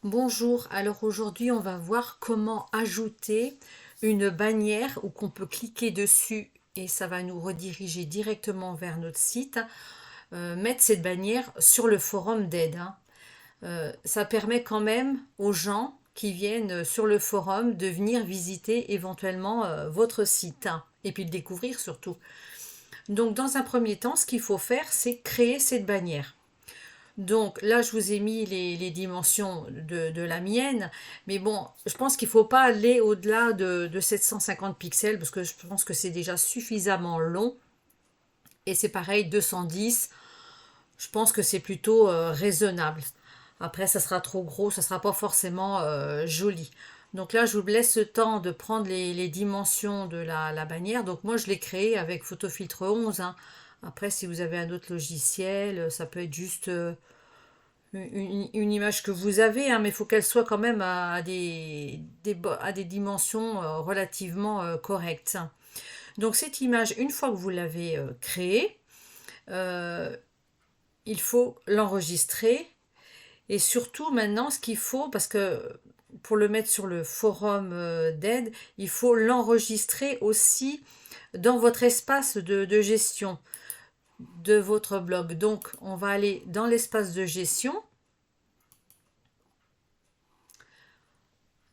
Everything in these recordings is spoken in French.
Bonjour, alors aujourd'hui on va voir comment ajouter une bannière ou qu'on peut cliquer dessus et ça va nous rediriger directement vers notre site. Mettre cette bannière sur le forum d'aide, hein. Ça permet quand même aux gens qui viennent sur le forum de venir visiter éventuellement votre site, hein, et puis le découvrir surtout. Donc dans un premier temps, ce qu'il faut faire, c'est créer cette bannière. Donc là, je vous ai mis les dimensions de la mienne, mais bon, je pense qu'il ne faut pas aller au-delà de 750 pixels parce que je pense que c'est déjà suffisamment long. Et c'est pareil, 210, je pense que c'est plutôt raisonnable. Après, ça sera trop gros, ça sera pas forcément joli. Donc là, je vous laisse le temps de prendre les dimensions de la bannière. Donc moi, je l'ai créé avec Photofiltre 11, hein. Après, si vous avez un autre logiciel, ça peut être juste une image que vous avez, hein, mais il faut qu'elle soit quand même à des dimensions relativement correctes. Donc cette image, une fois que vous l'avez créée, euh, il faut l'enregistrer. Et surtout maintenant, ce qu'il faut, parce que pour le mettre sur le forum d'aide, il faut l'enregistrer aussi dans votre espace de gestion de votre blog. Donc on va aller dans l'espace de gestion,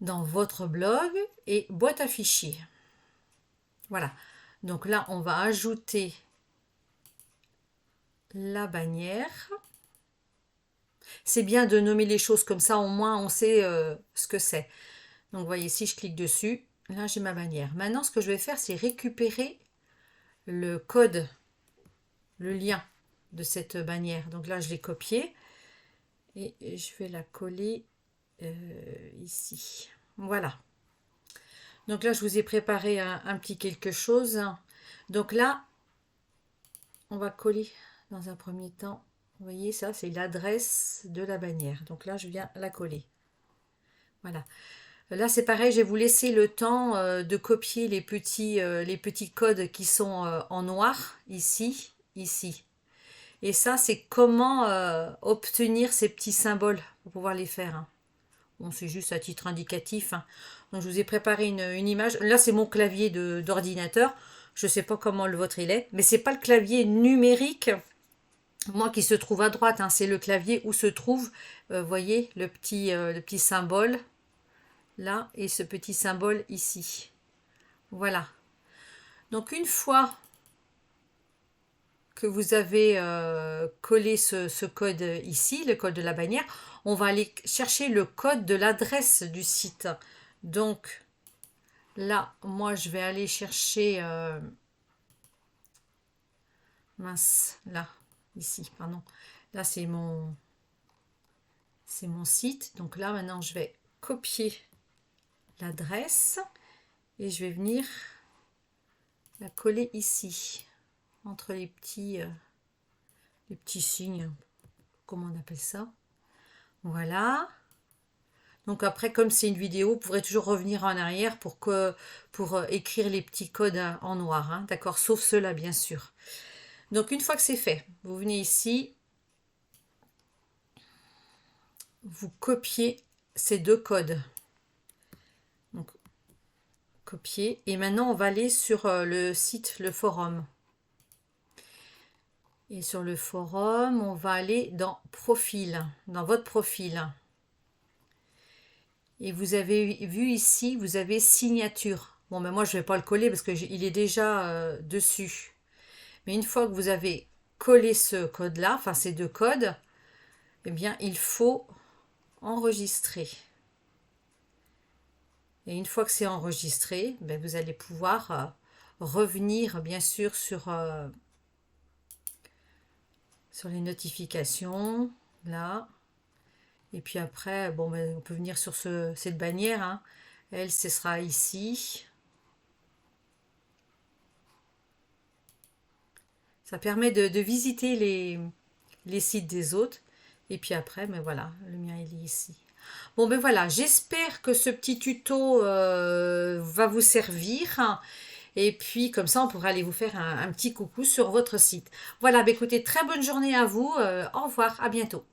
dans votre blog et boîte à fichiers. Voilà. Donc là, on va ajouter la bannière. C'est bien de nommer les choses comme ça, au moins on sait ce que c'est. Donc vous voyez, si je clique dessus, là j'ai ma bannière. Maintenant, ce que je vais faire, c'est récupérer le code, le lien de cette bannière. Donc là, je l'ai copié et je vais la coller ici. Voilà. Donc là, je vous ai préparé un petit quelque chose. Donc là, on va coller dans un premier temps. Vous voyez, ça, c'est l'adresse de la bannière. Donc là, je viens la coller. Voilà. Là, c'est pareil, je vais vous laisser le temps de copier les petits codes qui sont en noir, ici, ici. Et ça, c'est comment obtenir ces petits symboles pour pouvoir les faire, hein. Bon, c'est juste à titre indicatif, hein. Donc, je vous ai préparé une image. Là, c'est mon clavier d'ordinateur. Je ne sais pas comment le vôtre il est, mais c'est pas le clavier numérique, moi qui se trouve à droite, hein. C'est le clavier où se trouve, voyez, le petit symbole là et ce petit symbole ici. Voilà. Donc, une fois que vous avez collé ce code ici, le code de la bannière, on va aller chercher le code de l'adresse du site. Donc là, moi, je vais aller chercher, mince, là, ici, pardon. Là, c'est mon site. Donc là, maintenant, je vais copier l'adresse et je vais venir la coller ici, entre les petits signes, comment on appelle ça. Voilà. Donc après, comme c'est une vidéo, vous pourrez toujours revenir en arrière pour écrire les petits codes en noir, hein, d'accord? Sauf ceux-là, bien sûr. Donc une fois que c'est fait, vous venez ici, vous copiez ces deux codes. Donc copier. Et maintenant, on va aller sur le site, le forum. Et sur le forum, on va aller dans profil, dans votre profil. Et vous avez vu ici, vous avez signature. Bon, ben moi, je ne vais pas le coller parce qu'il est déjà dessus. Mais une fois que vous avez collé ce code-là, enfin ces deux codes, eh bien, il faut enregistrer. Et une fois que c'est enregistré, ben, vous allez pouvoir revenir, bien sûr, sur les notifications, là. Et puis après, bon, ben, on peut venir sur cette bannière, hein. Elle, ce sera ici. Ça permet de visiter les sites des autres. Et puis après, ben voilà, le mien il est ici. Bon ben voilà, j'espère que ce petit tuto va vous servir. Et puis comme ça, on pourra aller vous faire un petit coucou sur votre site. Voilà, ben écoutez, très bonne journée à vous. Au revoir, à bientôt.